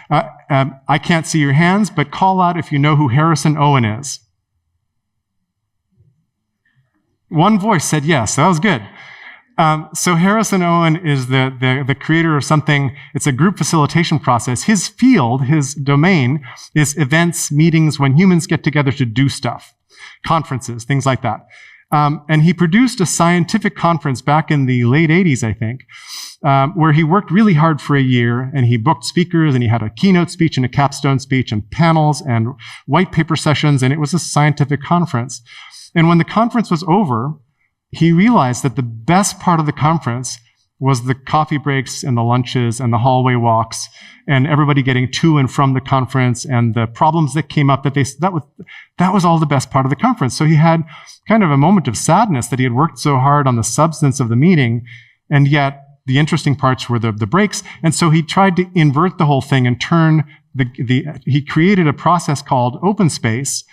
I can't see your hands, but call out if you know who Harrison Owen is. One voice said yes. That was good. So Harrison Owen is the creator of something. It's a group facilitation process. His field, his domain, is events, meetings, when humans get together to do stuff, conferences, things like that. And he produced a scientific conference back in the late 80s, I think, where he worked really hard for a year, and he booked speakers, and he had a keynote speech and a capstone speech and panels and white paper sessions, and it was a scientific conference. And when the conference was over, he realized that the best part of the conference was the coffee breaks and the lunches and the hallway walks and everybody getting to and from the conference and the problems that came up that was all the best part of the conference. So he had kind of a moment of sadness that he had worked so hard on the substance of the meeting, and yet the interesting parts were the breaks. And so he tried to invert the whole thing and turn he created a process called open space,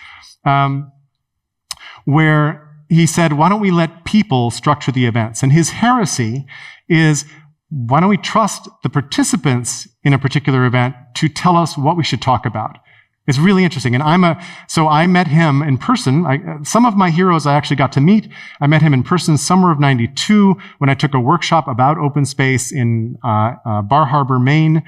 where he said, why don't we let people structure the events? And his heresy is, why don't we trust the participants in a particular event to tell us what we should talk about? It's really interesting. And so I met him in person. Some of my heroes I actually got to meet. I met him in person summer of 92 when I took a workshop about open space in Bar Harbor, Maine.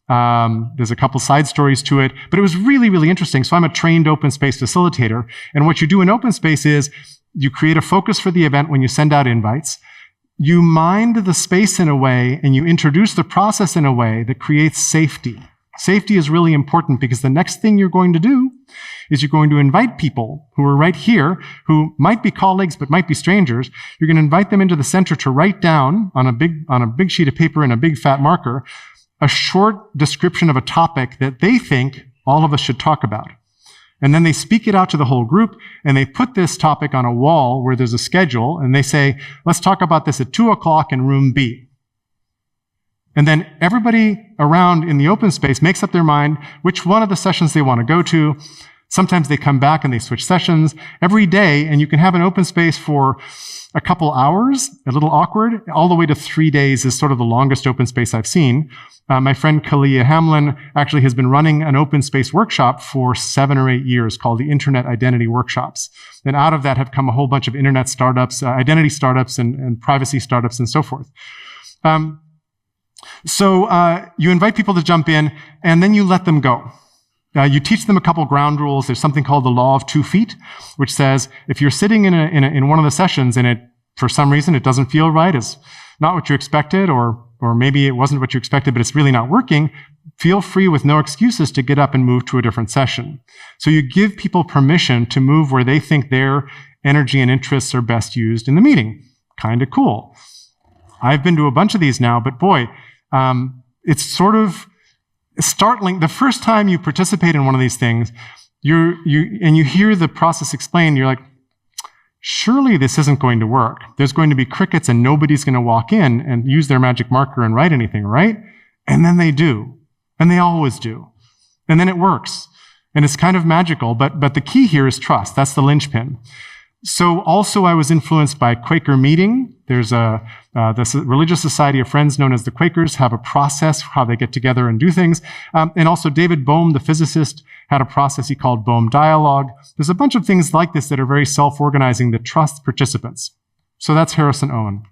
There's a couple side stories to it, but it was really, really interesting. So I'm a trained open space facilitator. And what you do in open space is you create a focus for the event when you send out invites. You mind the space in a way, and you introduce the process in a way that creates safety. Safety is really important because the next thing you're going to do is you're going to invite people who are right here, who might be colleagues but might be strangers. You're going to invite them into the center to write down on a big sheet of paper and a big fat marker a short description of a topic that they think all of us should talk about. And then they speak it out to the whole group, and they put this topic on a wall where there's a schedule, and they say, let's talk about this at 2:00 in room B. And then everybody around in the open space makes up their mind which one of the sessions they want to go to. Sometimes they come back and they switch sessions every day, and you can have an open space for a couple hours, a little awkward, all the way to 3 days is sort of the longest open space I've seen. My friend Kalia Hamlin actually has been running an open space workshop for 7 or 8 years called the Internet Identity Workshops. And out of that have come a whole bunch of internet startups, identity startups and privacy startups and so forth. So you invite people to jump in, and then you let them go. You teach them a couple ground rules. There's something called the law of 2 feet, which says if you're sitting in one of the sessions and for some reason it doesn't feel right, it's not what you expected, or maybe it wasn't what you expected, but it's really not working, feel free with no excuses to get up and move to a different session. So you give people permission to move where they think their energy and interests are best used in the meeting. Kind of cool. I've been to a bunch of these now, but boy, it's sort of startling. The first time you participate in one of these things, you hear the process explained, you're like, surely this isn't going to work. There's going to be crickets and nobody's going to walk in and use their magic marker and write anything, right? And then they do. And they always do. And then it works. And it's kind of magical, but the key here is trust. That's the linchpin. So also I was influenced by Quaker meeting. There's the religious society of friends known as the Quakers have a process for how they get together and do things. And also David Bohm, the physicist, had a process he called Bohm Dialogue. There's a bunch of things like this that are very self-organizing that trust participants. So that's Harrison Owen.